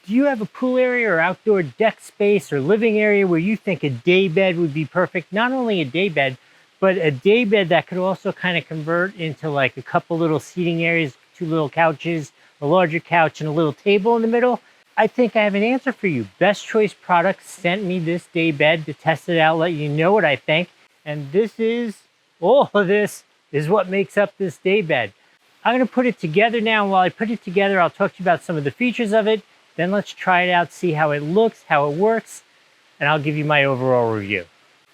Do you have a pool area or outdoor deck space or living area where you think a day bed would be perfect? Not only a day bed, but a day bed that could also kind of convert into like a couple little seating areas, 2 little couches, a larger couch, and a little table in the middle. I think I have an answer for you. Best Choice Products sent me this day bed to test it out, let you know what I think. And all of this is what makes up this day bed. I'm gonna put it together now. While I put it together, I'll talk to you about some of the features of it. Then let's try it out, see how it looks, how it works, and I'll give you my overall review.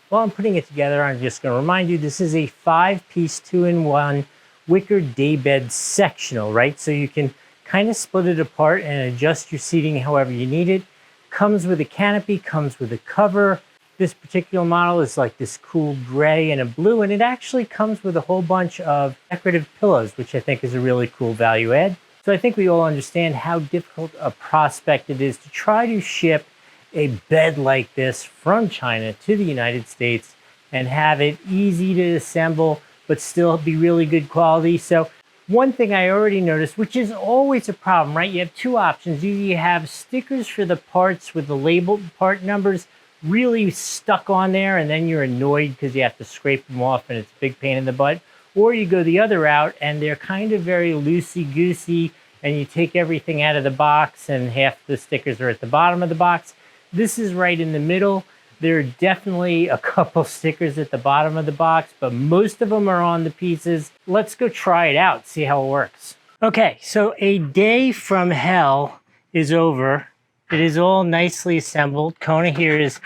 While I'm putting it together, I'm just gonna remind you, this is a 5-piece 2-in-1 wicker daybed sectional, right? So you can kind of split it apart and adjust your seating however you need it. Comes with a canopy, comes with a cover. This particular model is like this cool gray and a blue, and it actually comes with a whole bunch of decorative pillows, which I think is a really cool value add. So I think we all understand how difficult a prospect it is to try to ship a bed like this from China to the United States and have it easy to assemble, but still be really good quality. So one thing I already noticed, which is always a problem, right? You have 2 options. Either you have stickers for the parts with the labeled part numbers really stuck on there, and then you're annoyed because you have to scrape them off and it's a big pain in the butt. Or you go the other route and they're kind of very loosey-goosey and you take everything out of the box and half the stickers are at the bottom of the box. This is right in the middle. There are definitely a couple stickers at the bottom of the box, but most of them are on the pieces. Let's go try it out, see how it works. Okay, so a day from hell is over. It is all nicely assembled. Kona here is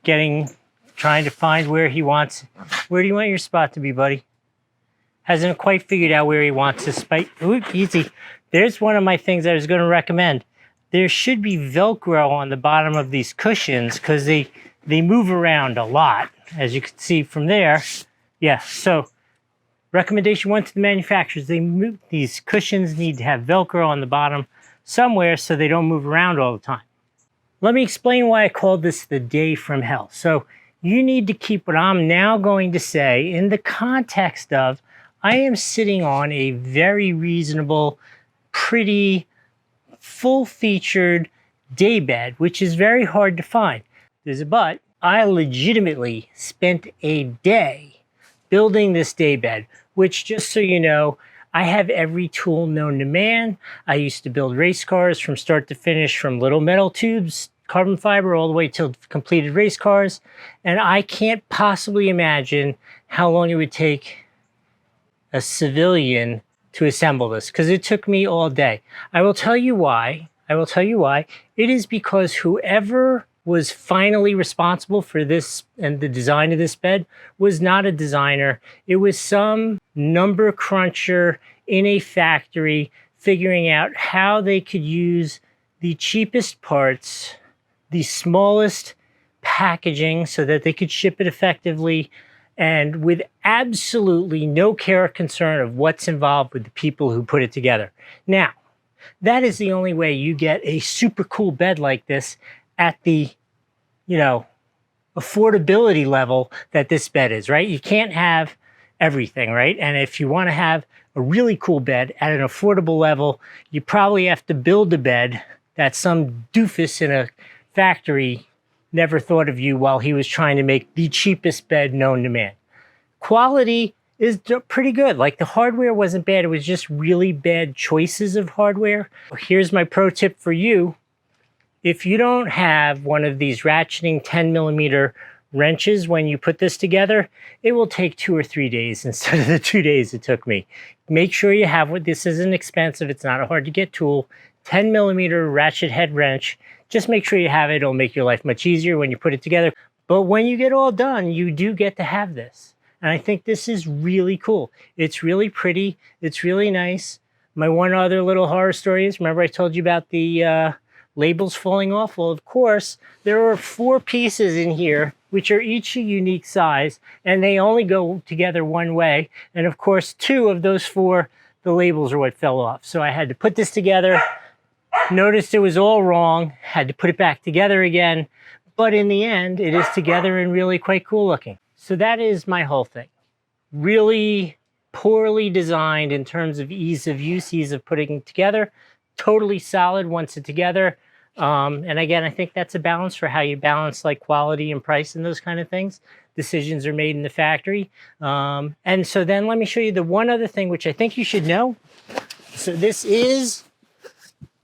trying to find where he wants. Where do you want your spot to be, buddy? Hasn't quite figured out where he wants his spike. Ooh, easy. There's one of my things I was going to recommend. There should be Velcro on the bottom of these cushions because they move around a lot, as you can see from there. Yeah, so recommendation 1 to the manufacturers, these cushions need to have Velcro on the bottom somewhere so they don't move around all the time. Let me explain why I called this the day from hell. So you need to keep what I'm now going to say in the context of I am sitting on a very reasonable, pretty, full-featured daybed, which is very hard to find. There's a but. I legitimately spent a day building this daybed, which, just so you know, I have every tool known to man. I used to build race cars from start to finish, from little metal tubes, carbon fiber, all the way to completed race cars. And I can't possibly imagine how long it would take a civilian to assemble this, because it took me all day. I will tell you why. It is because whoever was finally responsible for this and the design of this bed was not a designer. It was some number cruncher in a factory figuring out how they could use the cheapest parts, the smallest packaging so that they could ship it effectively, and with absolutely no care or concern of what's involved with the people who put it together. Now, that is the only way you get a super cool bed like this at the, affordability level that this bed is, right? You can't have everything, right? And if you want to have a really cool bed at an affordable level, you probably have to build a bed that some doofus in a factory never thought of you while he was trying to make the cheapest bed known to man. Quality is pretty good. Like, the hardware wasn't bad. It was just really bad choices of hardware. Here's my pro tip for you. If you don't have one of these ratcheting 10mm wrenches when you put this together, it will take 2 or 3 days instead of the 2 days it took me. Make sure you have one. This isn't expensive. It's not a hard to get tool. 10mm ratchet head wrench. Just make sure you have it. It'll make your life much easier when you put it together. But when you get all done, you do get to have this. And I think this is really cool. It's really pretty. It's really nice. My one other little horror story is, remember I told you about the labels falling off? Well, of course, there are 4 pieces in here, which are each a unique size, and they only go together one way. And of course, 2 of those 4, the labels are what fell off. So I had to put this together, noticed it was all wrong, had to put it back together again. But in the end, it is together and really quite cool looking. So that is my whole thing. Really poorly designed in terms of ease of use, ease of putting it together. Totally solid once it's together. And again, I think that's a balance for how you balance like quality and price and those kind of things. Decisions are made in the factory. And so then let me show you the one other thing, which I think you should know. So this is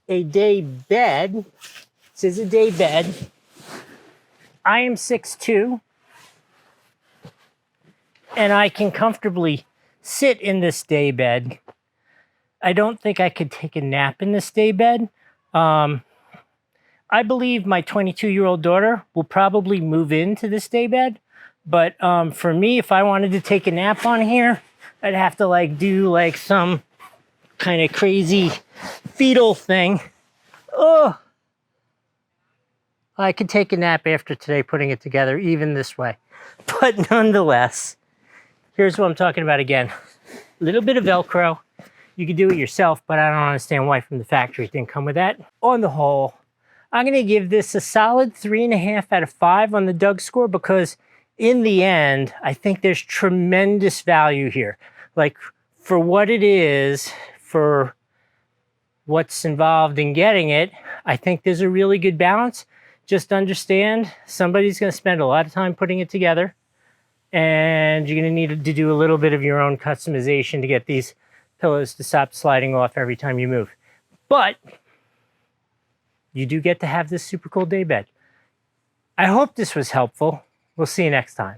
a day bed. This is a day bed. I am 6'2", and I can comfortably sit in this day bed. I don't think I could take a nap in this day bed. I believe my 22-year-old daughter will probably move into this day bed. But for me, if I wanted to take a nap on here, I'd have to like do like some kind of crazy fetal thing. Oh, I could take a nap after today putting it together, even this way. But nonetheless, here's what I'm talking about again. A little bit of Velcro. You could do it yourself, but I don't understand why from the factory it didn't come with that. On the whole, I'm going to give this a solid 3.5 out of 5 on the Doug score, because in the end, I think there's tremendous value here. Like, for what it is, for what's involved in getting it, I think there's a really good balance. Just understand, somebody's going to spend a lot of time putting it together, and you're going to need to do a little bit of your own customization to get these pillows to stop sliding off every time you move. But you do get to have this super cool day bed. I hope this was helpful. We'll see you next time.